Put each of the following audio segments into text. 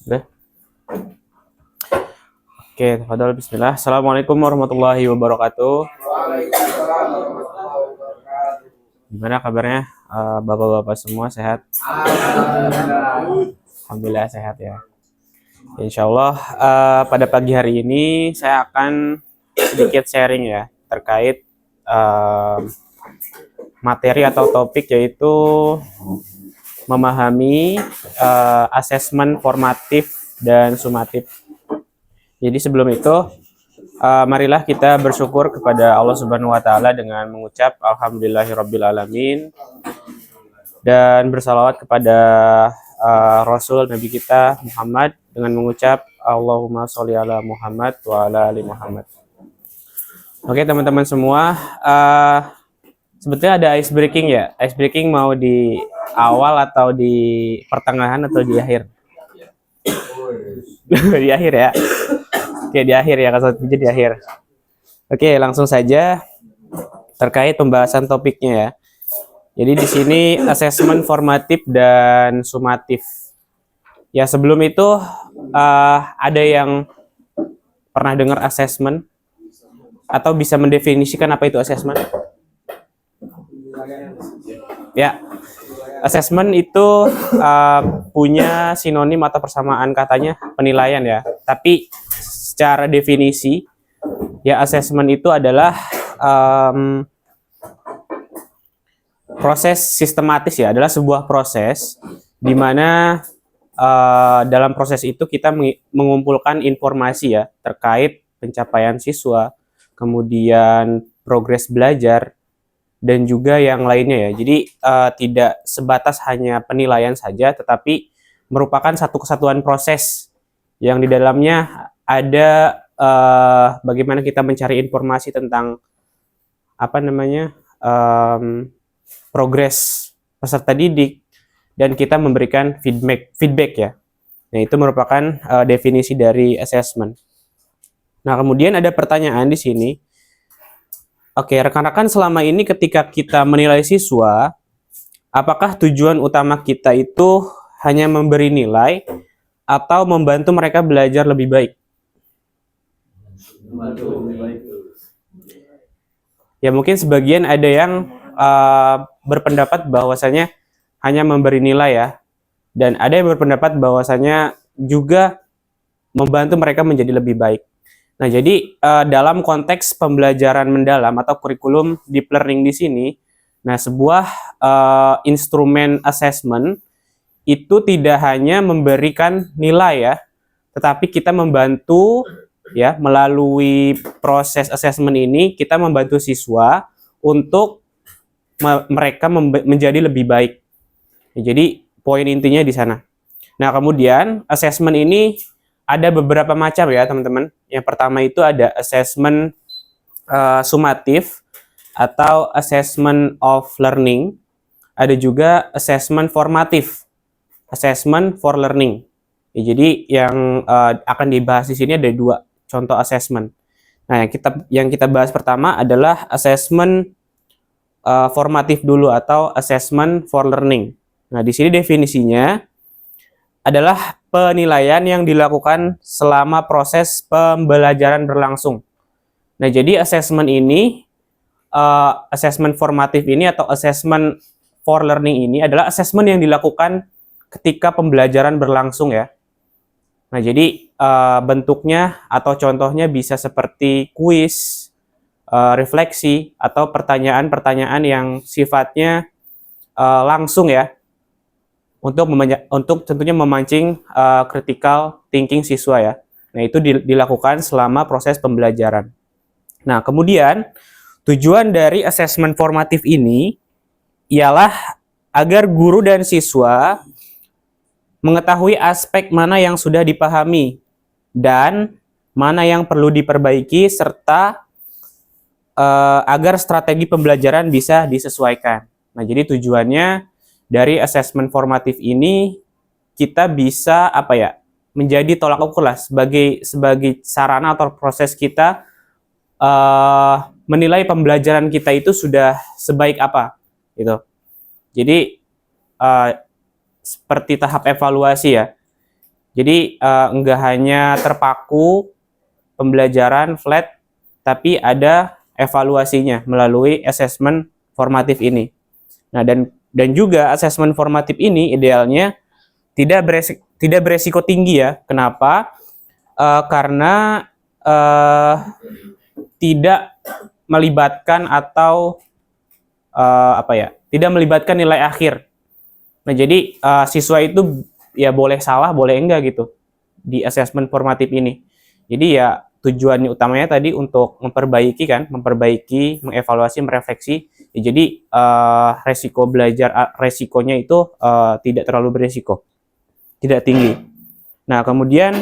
Udah. Oke, tafadhol bismillah. Assalamualaikum warahmatullahi wabarakatuh. Waalaikumsalam warahmatullahi wabarakatuh. Gimana kabarnya? Bapak-bapak semua sehat? Alhamdulillah. Alhamdulillah sehat ya. Insya Allah pada pagi hari ini saya akan sedikit sharing ya terkait materi atau topik yaitu memahami asesmen formatif dan sumatif. Jadi sebelum itu, marilah kita bersyukur kepada Allah Subhanahu wa taala dengan mengucap alhamdulillahirabbil alamin dan bersalawat kepada Rasul Nabi kita Muhammad dengan mengucap Allahumma sholli ala Muhammad wa ala ali Muhammad. Oke, teman-teman semua, sebetulnya ada ice breaking ya. Ice breaking mau di awal atau di pertengahan atau di akhir? Di akhir ya. Oke, di akhir ya, kalau di akhir. Oke, langsung saja terkait pembahasan topiknya ya. Jadi di sini asesmen formatif dan sumatif. Ya, sebelum itu ada yang pernah dengar asesmen atau bisa mendefinisikan apa itu asesmen? Ya, asesmen itu punya sinonim atau persamaan katanya penilaian ya. Tapi secara definisi, ya asesmen itu adalah proses sistematis ya, adalah sebuah proses di mana dalam proses itu kita mengumpulkan informasi ya terkait pencapaian siswa, kemudian progres belajar, dan juga yang lainnya ya. Jadi tidak sebatas hanya penilaian saja, tetapi merupakan satu kesatuan proses yang di dalamnya ada bagaimana kita mencari informasi tentang apa namanya progres peserta didik dan kita memberikan feedback ya. Nah, itu merupakan definisi dari assessment. Nah, kemudian ada pertanyaan di sini. Oke, rekan-rekan, selama ini ketika kita menilai siswa, apakah tujuan utama kita itu hanya memberi nilai atau membantu mereka belajar lebih baik? Ya, mungkin sebagian ada yang berpendapat bahwasanya hanya memberi nilai ya, dan ada yang berpendapat bahwasanya juga membantu mereka menjadi lebih baik. Nah, jadi dalam konteks pembelajaran mendalam atau kurikulum deep learning di sini, nah sebuah instrumen assessment itu tidak hanya memberikan nilai ya, tetapi kita membantu ya melalui proses assessment ini kita membantu siswa untuk mereka menjadi lebih baik. Jadi poin intinya di sana. Nah, kemudian assessment ini ada beberapa macam ya teman-teman. Yang pertama itu ada assessment sumatif atau assessment of learning. Ada juga assessment formatif, assessment for learning. Ya, jadi yang akan dibahas di sini ada dua contoh assessment. Nah, yang kita bahas pertama adalah assessment formatif dulu atau assessment for learning. Nah, di sini definisinya adalah penilaian yang dilakukan selama proses pembelajaran berlangsung. Nah, jadi assessment ini, assessment formatif ini atau assessment for learning ini adalah assessment yang dilakukan ketika pembelajaran berlangsung ya. Nah, jadi bentuknya atau contohnya bisa seperti kuis, refleksi, atau pertanyaan-pertanyaan yang sifatnya langsung ya, untuk tentunya memancing critical thinking siswa ya. Nah, itu dilakukan selama proses pembelajaran. Nah, kemudian tujuan dari asesmen formatif ini ialah agar guru dan siswa mengetahui aspek mana yang sudah dipahami dan mana yang perlu diperbaiki serta agar strategi pembelajaran bisa disesuaikan. Nah, jadi tujuannya dari asesmen formatif ini kita bisa apa ya, menjadi tolak ukur lah sebagai sarana atau proses kita menilai pembelajaran kita itu sudah sebaik apa gitu. Jadi seperti tahap evaluasi ya. Jadi enggak hanya terpaku pembelajaran flat, tapi ada evaluasinya melalui asesmen formatif ini. Nah, dan juga asesmen formatif ini idealnya tidak beresiko tinggi ya. Kenapa? Karena tidak melibatkan atau tidak melibatkan nilai akhir. Nah, jadi siswa itu ya boleh salah, boleh enggak gitu di asesmen formatif ini. Jadi ya tujuannya utamanya tadi untuk memperbaiki, mengevaluasi, merefleksi. Ya, jadi resiko belajar, resikonya itu tidak terlalu beresiko, tidak tinggi. Nah, kemudian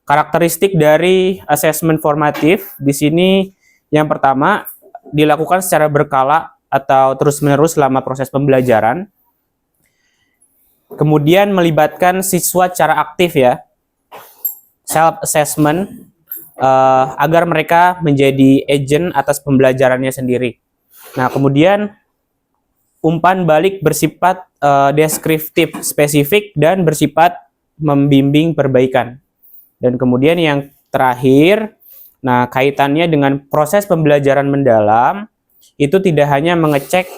karakteristik dari asesmen formatif di sini yang pertama dilakukan secara berkala atau terus-menerus selama proses pembelajaran. Kemudian melibatkan siswa secara aktif ya, self assessment agar mereka menjadi agent atas pembelajarannya sendiri. Nah, kemudian umpan balik bersifat deskriptif, spesifik dan bersifat membimbing perbaikan. Dan kemudian yang terakhir, nah kaitannya dengan proses pembelajaran mendalam itu tidak hanya mengecek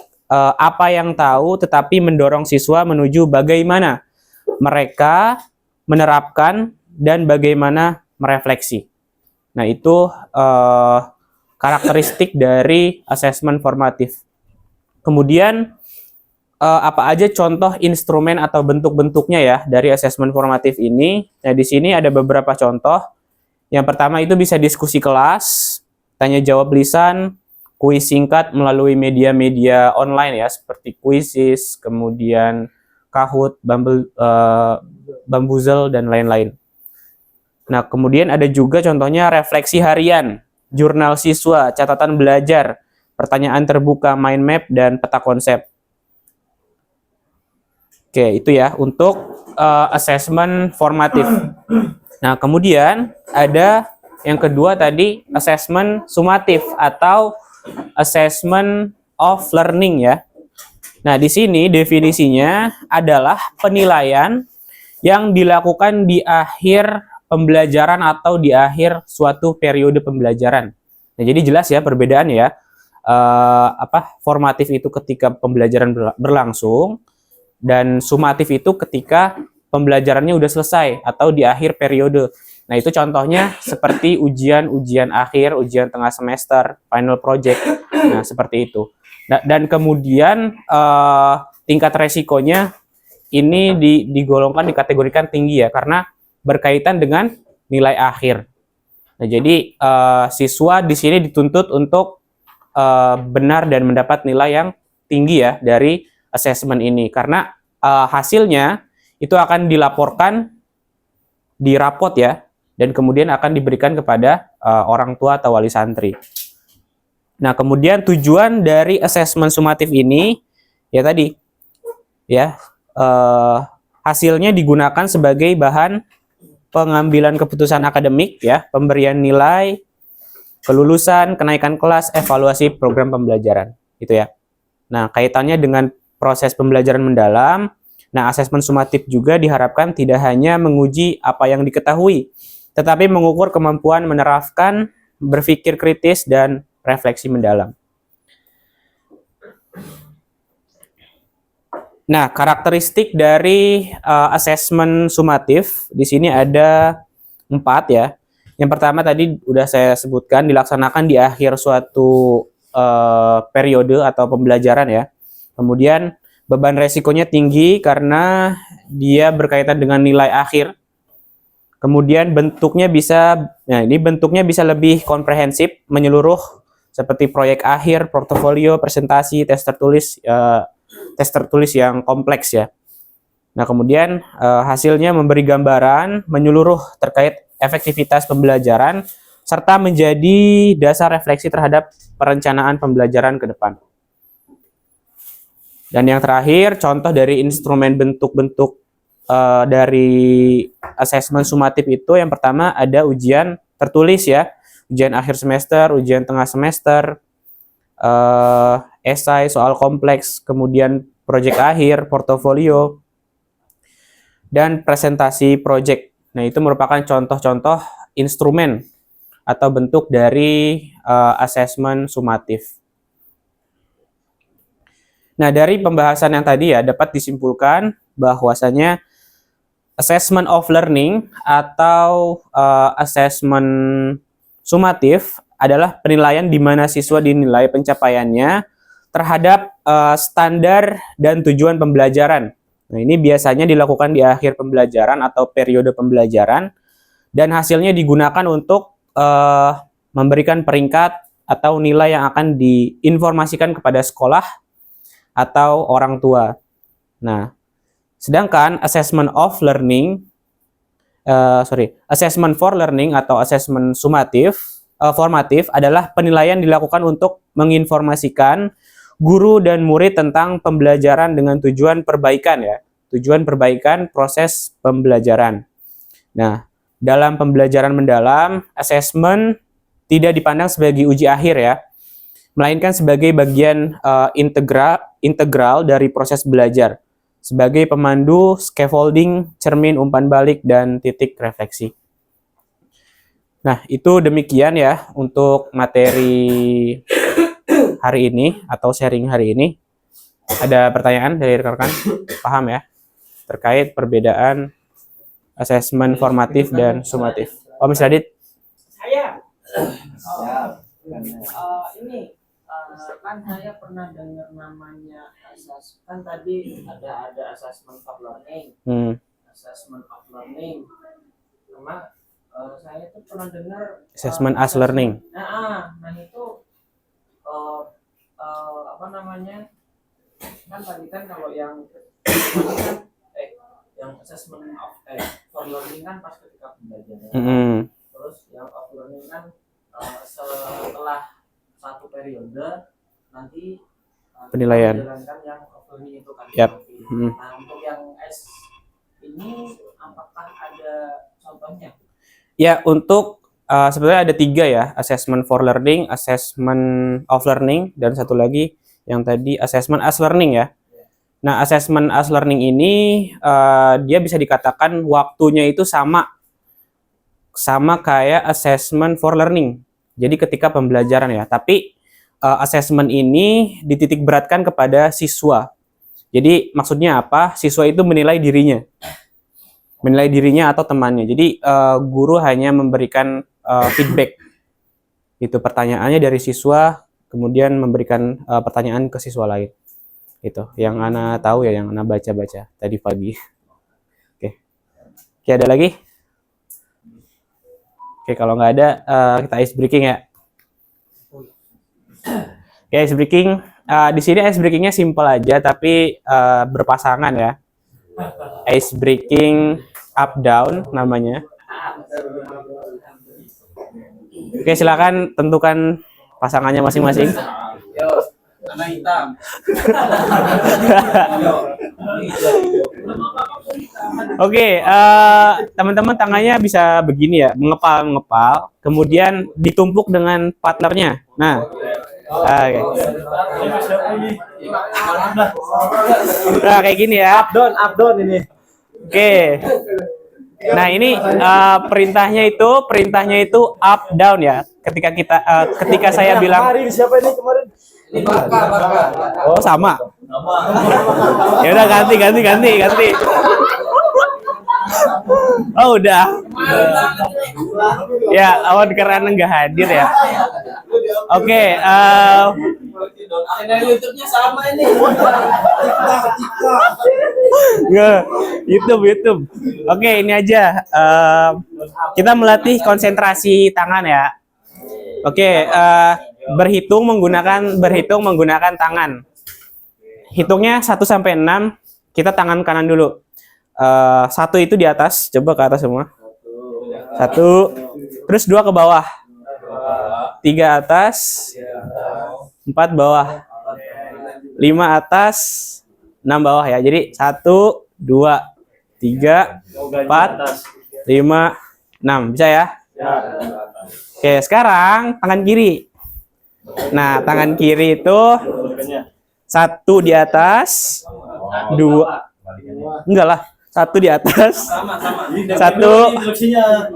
apa yang tahu, tetapi mendorong siswa menuju bagaimana mereka menerapkan dan bagaimana merefleksi. Nah, itu karakteristik dari asesmen formatif. Kemudian, apa aja contoh instrumen atau bentuk-bentuknya ya dari asesmen formatif ini? Nah, di sini ada beberapa contoh. Yang pertama itu bisa diskusi kelas, tanya jawab lisan, kuis singkat melalui media-media online ya, seperti Quizizz, kemudian Kahoot, Bamboozle, dan lain-lain. Nah, kemudian ada juga contohnya refleksi harian, jurnal siswa, catatan belajar, pertanyaan terbuka, mind map, dan peta konsep. Oke, itu ya untuk asesmen formatif. Nah, kemudian ada yang kedua tadi asesmen sumatif atau assessment of learning ya. Nah, di sini definisinya adalah penilaian yang dilakukan di akhir pembelajaran atau di akhir suatu periode pembelajaran. Nah, jadi jelas ya perbedaan ya. Formatif itu ketika pembelajaran berlangsung dan sumatif itu ketika pembelajarannya udah selesai atau di akhir periode. Nah, itu contohnya seperti ujian akhir, ujian tengah semester, final project. Nah, seperti itu. Nah, dan kemudian tingkat resikonya ini digolongkan, dikategorikan tinggi ya, karena berkaitan dengan nilai akhir. Nah, jadi siswa di sini dituntut untuk benar dan mendapat nilai yang tinggi ya dari asesmen ini, karena hasilnya itu akan dilaporkan di rapot ya, dan kemudian akan diberikan kepada orang tua atau wali santri. Nah, kemudian tujuan dari asesmen sumatif ini ya tadi ya hasilnya digunakan sebagai bahan pengambilan keputusan akademik ya, pemberian nilai, kelulusan, kenaikan kelas, evaluasi program pembelajaran gitu ya. Nah, kaitannya dengan proses pembelajaran mendalam. Nah, asesmen sumatif juga diharapkan tidak hanya menguji apa yang diketahui, tetapi mengukur kemampuan menerapkan, berpikir kritis, dan refleksi mendalam. Nah, karakteristik dari asesmen sumatif di sini ada 4 ya. Yang pertama tadi udah saya sebutkan, dilaksanakan di akhir suatu periode atau pembelajaran ya. Kemudian beban resikonya tinggi karena dia berkaitan dengan nilai akhir. Kemudian bentuknya bisa lebih komprehensif, menyeluruh seperti proyek akhir, portofolio, presentasi, tes tertulis yang kompleks ya. Nah, kemudian hasilnya memberi gambaran menyeluruh terkait efektivitas pembelajaran serta menjadi dasar refleksi terhadap perencanaan pembelajaran ke depan. Dan yang terakhir, contoh dari instrumen bentuk-bentuk dari asesmen sumatif itu yang pertama ada ujian tertulis ya, ujian akhir semester, ujian tengah semester, esai, soal kompleks, kemudian proyek akhir, portofolio, dan presentasi proyek. Nah, itu merupakan contoh-contoh instrumen atau bentuk dari asesmen sumatif. Nah, dari pembahasan yang tadi ya dapat disimpulkan bahwasanya assessment of learning atau assessment sumatif adalah penilaian di mana siswa dinilai pencapaiannya terhadap standar dan tujuan pembelajaran. Nah, ini biasanya dilakukan di akhir pembelajaran atau periode pembelajaran dan hasilnya digunakan untuk memberikan peringkat atau nilai yang akan diinformasikan kepada sekolah atau orang tua. Nah, sedangkan assessment for learning atau assessment formatif adalah penilaian dilakukan untuk menginformasikan guru dan murid tentang pembelajaran dengan tujuan perbaikan ya, tujuan perbaikan proses pembelajaran. Nah, dalam pembelajaran mendalam, assessment tidak dipandang sebagai uji akhir ya, melainkan sebagai bagian integral dari proses belajar, sebagai pemandu, scaffolding, cermin umpan balik, dan titik refleksi. Nah, itu demikian ya untuk materi hari ini atau sharing hari ini. Ada pertanyaan dari rekan-rekan? Paham ya? Terkait perbedaan asesmen formatif dan sumatif. Mas Radit? Saya. Ini kan saya pernah dengar namanya kan tadi ada assessment of learning. Assessment of learning. Sama saya tuh pernah dengar assessment as learning. Nah itu apa namanya? Kan tadi kan kalau yang assessment of for learning kan pas ketika pembelajaran. Terus yang of learning kan setelah satu periode nanti penilaian menjalankan yang of learning itu kan. Yep. Nah, untuk yang S ini apakah ada contohnya? Ya, untuk sebenarnya ada 3 ya, assessment for learning, assessment of learning, dan satu lagi yang tadi assessment as learning ya. Nah, assessment as learning ini dia bisa dikatakan waktunya itu sama kayak assessment for learning. Jadi ketika pembelajaran ya, tapi assessment ini dititik beratkan kepada siswa. Jadi maksudnya apa? Siswa itu menilai dirinya atau temannya. Jadi guru hanya memberikan feedback. Itu pertanyaannya dari siswa, kemudian memberikan pertanyaan ke siswa lain. Itu yang Ana tahu ya, yang Ana baca-baca tadi pagi. Oke, ada lagi? Oke, kalau nggak ada, kita ice breaking ya. Oke, ice breaking. Di sini ice breakingnya simple aja, tapi berpasangan ya. Ice breaking up down namanya. Oke, silakan tentukan pasangannya masing-masing. Warna hitam. Oke, teman-teman tangannya bisa begini ya, mengepal, kemudian ditumpuk dengan partnernya. Nah, nah kayak gini ya. Up down ini. Oke. Nah ini perintahnya itu up down ya. Ketika saya bilang. Kemarin siapa ini kemarin? Oh sama. Ya udah ganti. Oh udah. Ya awan karena nggak hadir ya. Oke. Channel YouTube-nya sama ini. Nggak, YouTube. Oke, ini aja. Kita melatih konsentrasi tangan ya. Oke, berhitung menggunakan tangan. Hitungnya 1 sampai 6. Kita tangan kanan dulu. 1 itu di atas, coba ke atas semua. 1, terus 2 ke bawah. 3 atas. 4 bawah, 5 atas, 6 bawah ya. Jadi 1, 2, 3, 4, 5, 6. Bisa ya? Oke, sekarang tangan kiri. Nah, tangan kiri itu 1 di atas, 2. Enggak lah. Satu di atas. Sama. Satu, Instruksinya.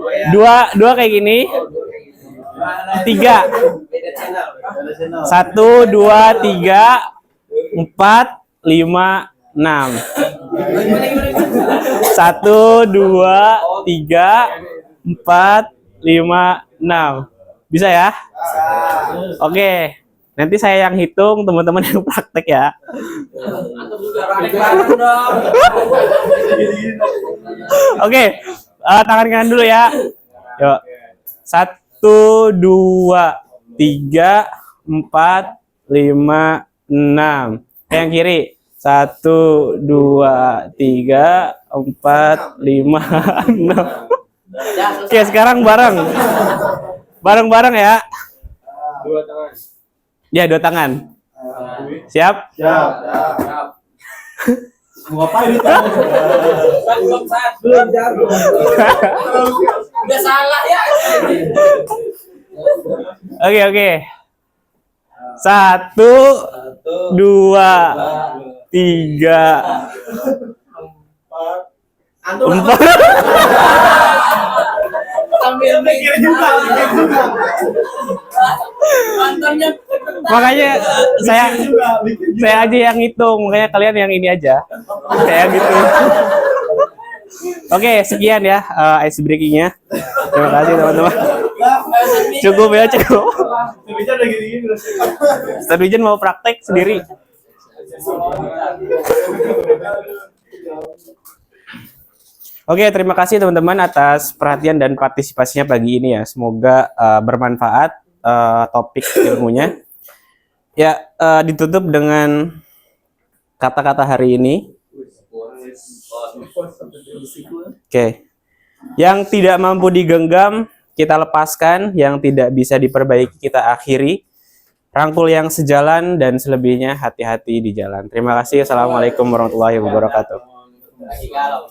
dua kayak gini. Tiga. Beda channel. Satu, dua, tiga, 4, 5, 6. Satu, dua, tiga, 4, 5, 6. Bisa ya? Oke. Nanti saya yang hitung, teman-teman yang praktek ya. Antum juga praktek bareng dong. Oke. Tangan kanan dulu ya. Yuk. 1, 2, 3, 4, 5, 6. Yang kiri. 1, 2, 3, 4, 5, 6. Oke, sekarang bareng ya. Dua tangan. Ya, 2 tangan. Siap? Siap. Mau ngapain itu? Belum jago. Udah salah ya. Oke. 1, 2, 3, Antum 4. Sambil mikir juga. Mantannya Makanya saya aja yang hitung, makanya kalian yang ini aja. Kayak gitu. Oke, sekian ya ice breaking-nya. Terima kasih teman-teman. Cukup ya, cukup. Bisa udah gini-gini. Ustaz Wijen mau praktek sendiri. Oke, terima kasih teman-teman atas perhatian dan partisipasinya pagi ini ya. Semoga bermanfaat topik ilmunya. Ya, ditutup dengan kata-kata hari ini. Oke. Yang tidak mampu digenggam, kita lepaskan. Yang tidak bisa diperbaiki, kita akhiri. Rangkul yang sejalan dan selebihnya hati-hati di jalan. Terima kasih. Assalamualaikum warahmatullahi wabarakatuh. lagi galau.